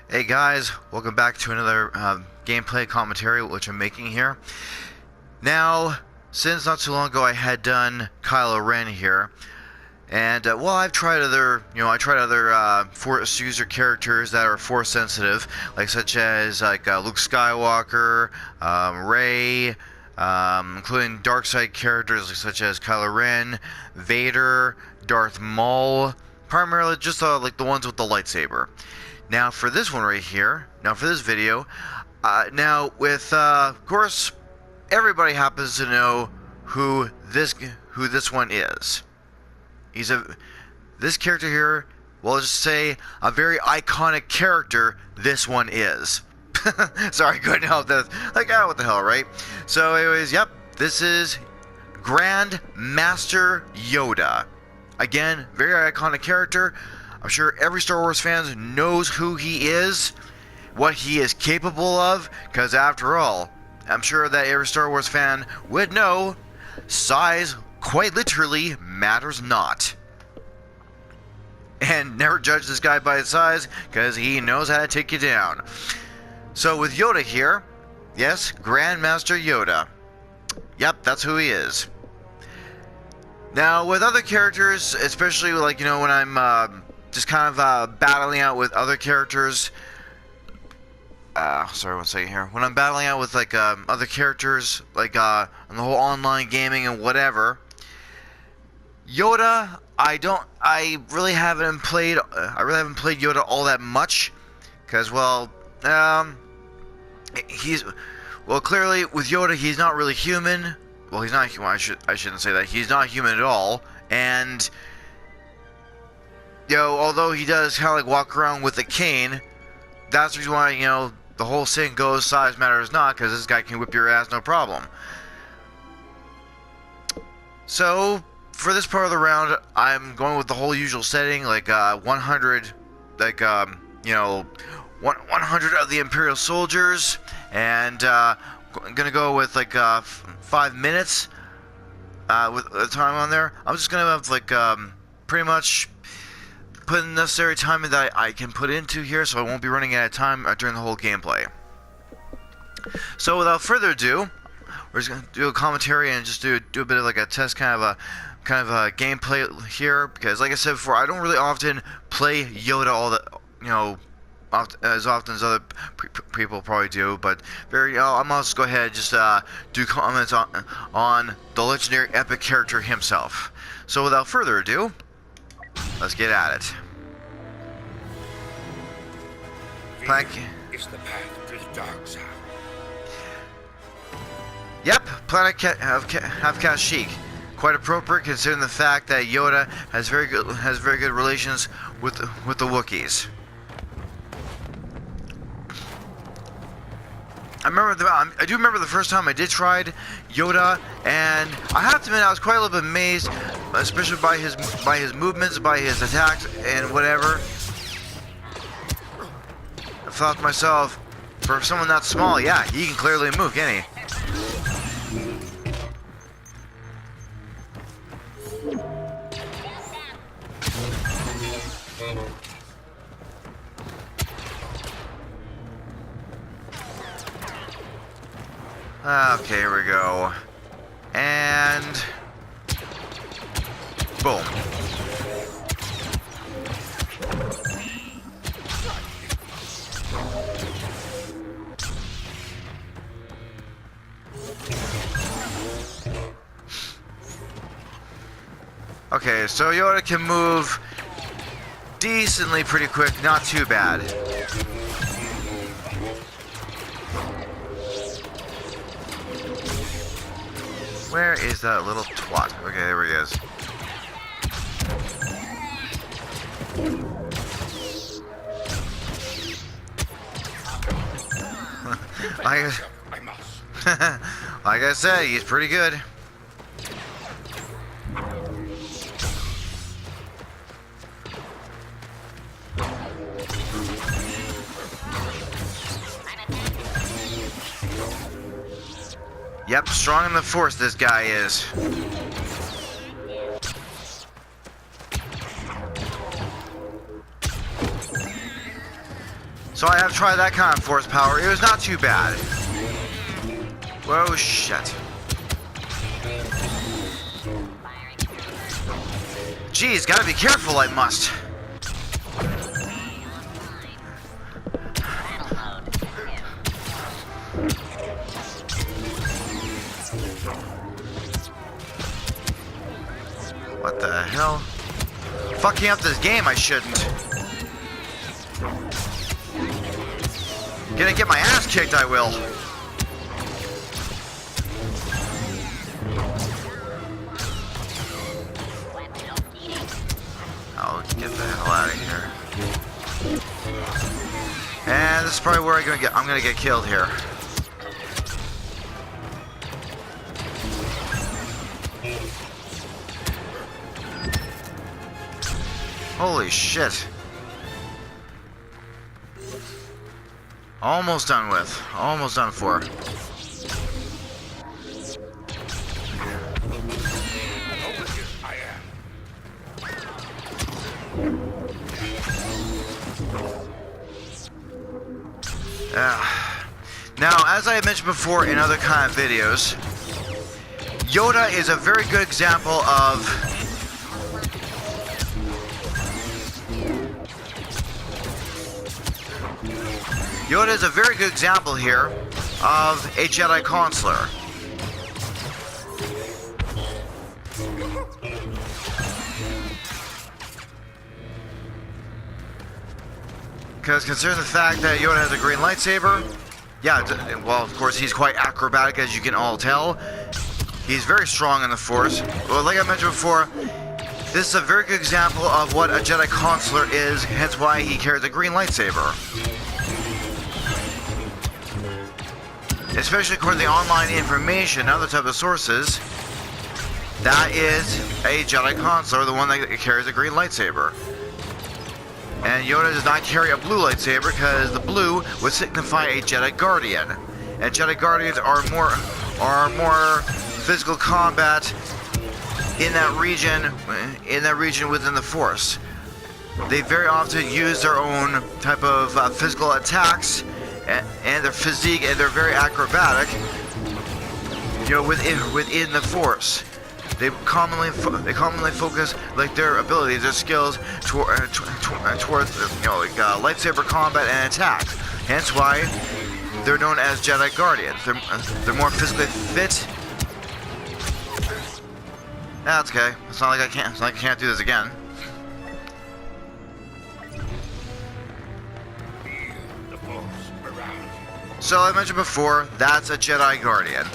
Hey guys, welcome back to another gameplay commentary which I'm making here. Now, since not too long ago I had done Kylo Ren here, and well, I've tried other, Force user characters that are Force sensitive, such as Luke Skywalker, Rey, including dark side characters such as Kylo Ren, Vader, Darth Maul, primarily just the ones with the lightsaber. Now for this one right here, for this video, of course, everybody happens to know who this one is. This character here, well, just say a very iconic character. This one is. Sorry, couldn't help that. What the hell, right? So, anyways, yep, this is Grand Master Yoda. Again, very iconic character. I'm sure every Star Wars fan knows who he is, what he is capable of, because after all, I'm sure that every Star Wars fan would know size quite literally matters not. And never judge this guy by his size, because he knows how to take you down. So with Yoda here, yes, Grandmaster Yoda. Yep, that's who he is. Now with other characters, especially when I'm just kind of battling out with other characters. Sorry, one second here. When I'm battling out with other characters, on the whole online gaming and whatever, Yoda, I really haven't played Yoda all that much, because clearly with Yoda he's not really human. Well, he's not human. I shouldn't say that. He's not human at all, and although he does kind of walk around with a cane, that's the reason why, the whole saying goes, size matters not, because this guy can whip your ass no problem. So, for this part of the round, I'm going with the whole usual setting, 100, 100 of the Imperial soldiers, and I'm gonna go with 5 minutes with the time on there. I'm just gonna have pretty much put the necessary time that I can put into here, so I won't be running out of time during the whole gameplay. So without further ado, we're just gonna do a commentary and just do a bit of a test kind of a gameplay here, because like I said before, I don't really often play Yoda as often as other people probably do, but I'm also go ahead and just do comments on the legendary epic character himself. So without further ado, let's get at it. Is the path to the dark side. Yep, planet have Kashyyyk. Quite appropriate considering the fact that Yoda has very good relations with the Wookiees. I do remember the first time I did try Yoda, and I have to admit I was quite a little bit amazed, especially by his movements, by his attacks, and whatever. I thought to myself, for someone that small, yeah, he can clearly move, can he? Okay, here we go. And boom. Okay, so Yoda can move decently pretty quick, not too bad. Where is that little twat? Okay, there he is. Like I said, he's pretty good. Yep, strong in the Force this guy is. So I have tried that kind of force power. It was not too bad. Whoa, shit. Geez, gotta be careful, I must. What the hell? Fucking up this game, I shouldn't. Gonna get my ass kicked, I will. I'll get the hell out of here. And this is probably where I'm gonna get killed here. Holy shit. Almost done with. Almost done for. Now, as I had mentioned before in other kind of videos, Yoda is a very good example of here of a Jedi Consular. Because considering the fact that Yoda has a green lightsaber, yeah, well, of course, he's quite acrobatic, as you can all tell. He's very strong in the Force. Well, like I mentioned before, this is a very good example of what a Jedi Consular is, hence why he carries a green lightsaber. Especially according to the online information and other type of sources, that is a Jedi Consular, the one that carries a green lightsaber. And Yoda does not carry a blue lightsaber because the blue would signify a Jedi Guardian. And Jedi Guardians are more physical combat in that region within the Force. They very often use their own type of physical attacks and their physique, and they're very acrobatic, you know, within the Force. They commonly focus like their abilities, their skills towards lightsaber combat and attack. Hence why they're known as Jedi Guardians. They're more physically fit. That's okay. It's not like I can't do this again. So I mentioned before, that's a Jedi Guardian.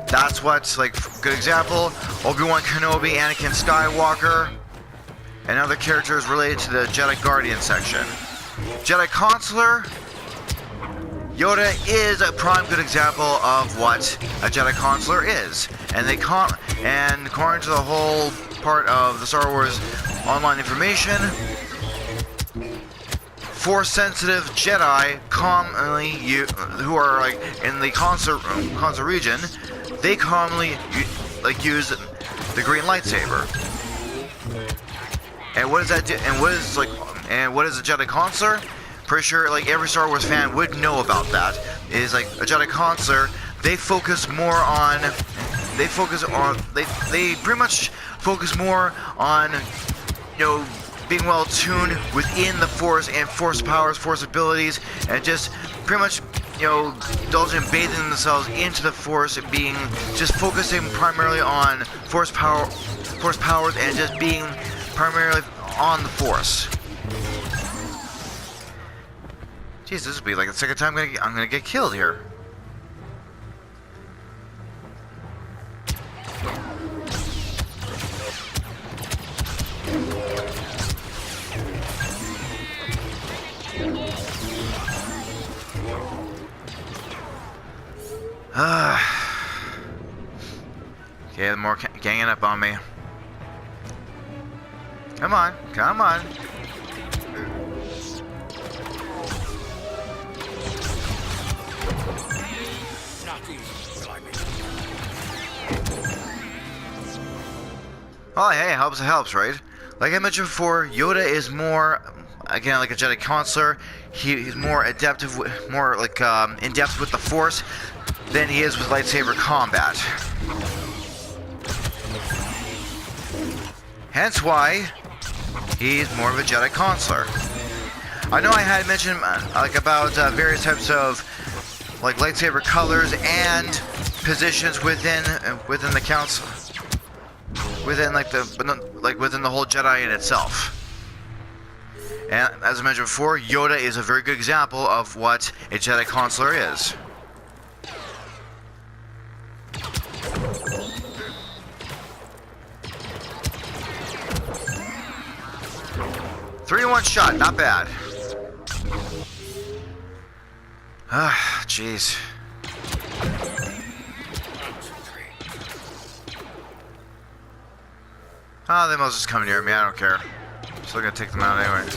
That's what's like good example. Obi-Wan Kenobi, Anakin Skywalker, and other characters related to the Jedi Guardian section. Jedi Consular, Yoda is a prime good example of what a Jedi Consular is, and according to the whole part of the Star Wars online information, Force-sensitive Jedi commonly who are like in the Consular region, they commonly use the green lightsaber. And what does that do? And what is a Jedi Consular? Pretty sure like every Star Wars fan would know about that. Is like a Jedi Consular. They pretty much focus more on, you know, being well tuned within the Force and Force powers, Force abilities, and just pretty much, you know, indulging and bathing themselves into the Force, being just focusing primarily on Force powers, and just being primarily on the Force. Jeez, this will be like the second time I'm gonna get killed here. Okay, more ganging up on me. Come on, come on. Oh, hey, it helps, right? Like I mentioned before, Yoda is more again, like a Jedi Consular, he's more adaptive, more like in depth with the Force than he is with lightsaber combat. Hence why he's more of a Jedi Consular. I know I had mentioned like about various types of like lightsaber colors and positions within the council, within within the whole Jedi in itself. And as I mentioned before, Yoda is a very good example of what a Jedi Consular is. Three in one shot, not bad. Ah, jeez. Oh, they must just come near me, I don't care. Still gonna take them out anyway.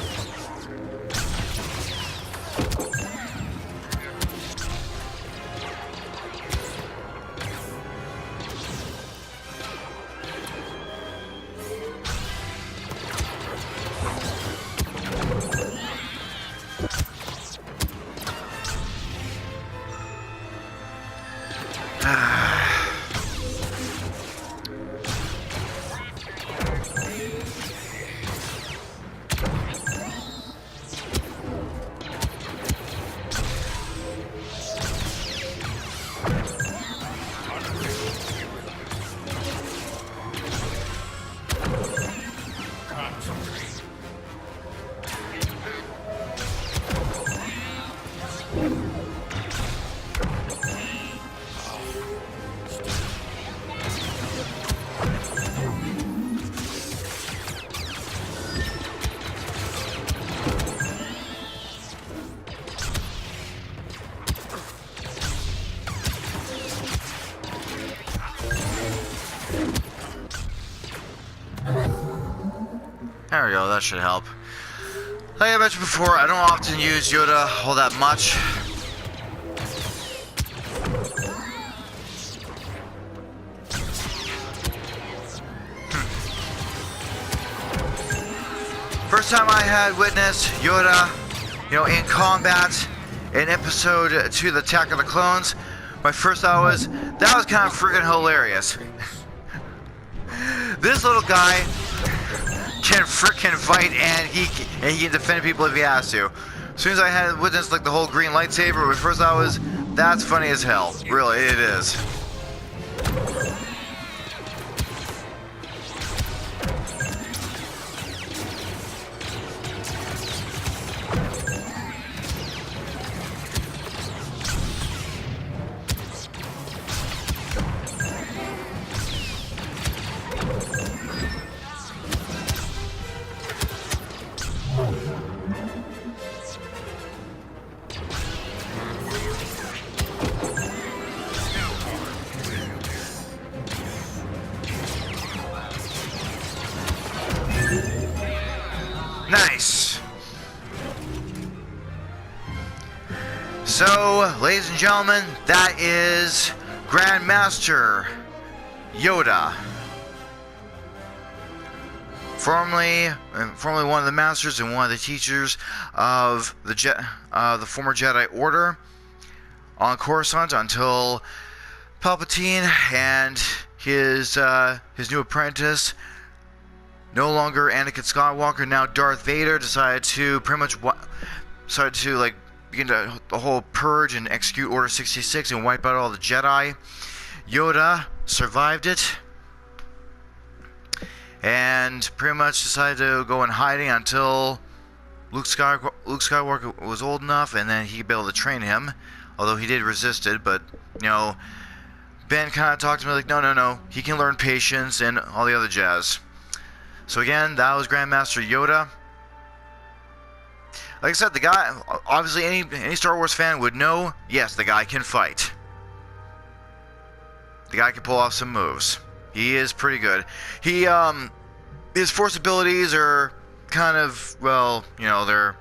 There we go, that should help. Like I mentioned before, I don't often use Yoda all that much. First time I had witnessed Yoda, in combat in episode 2 of the Attack of the Clones, my first thought was, that was kind of freaking hilarious. This little guy can frickin' fight, and he can defend people if he has to. As soon as I had witnessed like the whole green lightsaber, my first thought was, that's funny as hell. Really, it is. Nice. So, ladies and gentlemen, that is Grand Master Yoda. Formerly one of the masters and one of the teachers of the former Jedi Order on Coruscant until Palpatine and his new apprentice, no longer Anakin Skywalker, now Darth Vader, decided to begin the whole purge and execute Order 66 and wipe out all the Jedi. Yoda survived it and pretty much decided to go in hiding until Luke Skywalker was old enough, and then he'd be able to train him, although he did resist it. But Ben kind of talked to me like, no, he can learn patience and all the other jazz. So again, that was Grandmaster Yoda. Like I said, the guy, obviously any Star Wars fan would know, yes, the guy can fight. The guy can pull off some moves. He is pretty good. His Force abilities are kind of, they're,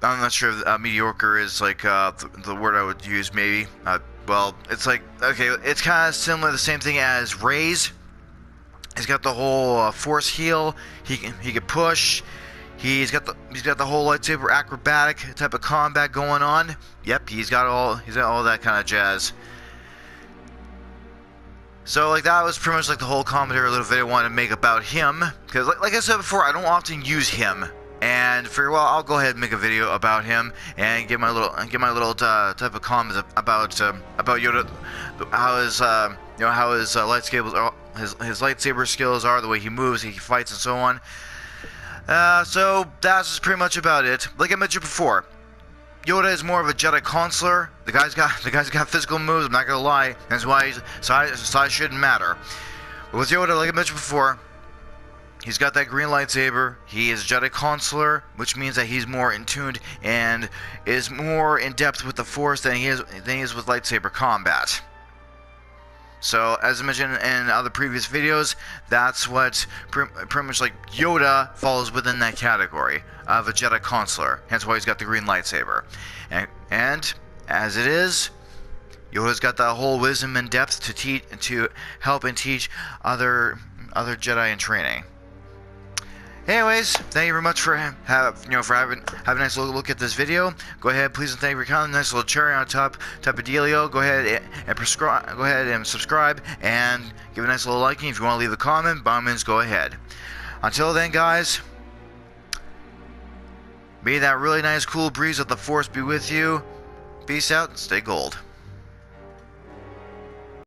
I'm not sure if mediocre is like the word I would use, maybe. It's like, okay, it's kind of similar, the same thing as Rey's. He's got the whole Force heal. He can push. He's got the whole lightsaber acrobatic type of combat going on. Yep, he's got all that kind of jazz. So like that was pretty much like the whole commentary little video I wanted to make about him, because like I said before, I don't often use him, and figure, well, I'll go ahead and make a video about him and get my little type of comments about Yoda, how his his lightsaber skills are, the way he moves, he fights, and so on. So that's just pretty much about it. Like I mentioned before, Yoda is more of a Jedi consular. The guy's got physical moves. I'm not gonna lie. That's why size shouldn't matter. But with Yoda, like I mentioned before, he's got that green lightsaber. He is Jedi consular, which means that he's more in tuned and is more in depth with the Force than he is with lightsaber combat. So, as I mentioned in other previous videos, that's what pretty much like Yoda falls within that category of a Jedi consular. Hence why he's got the green lightsaber. And as it is, Yoda's got that whole wisdom and depth to help and teach other Jedi in training. Anyways, thank you very much for having a nice little look at this video. Go ahead, please, and thank you for coming. Nice little cherry on top type of dealio. Go ahead and subscribe and give a nice little liking. If you want to leave a comment, by all means, go ahead. Until then, guys, may that really nice cool breeze of the Force be with you. Peace out and stay gold.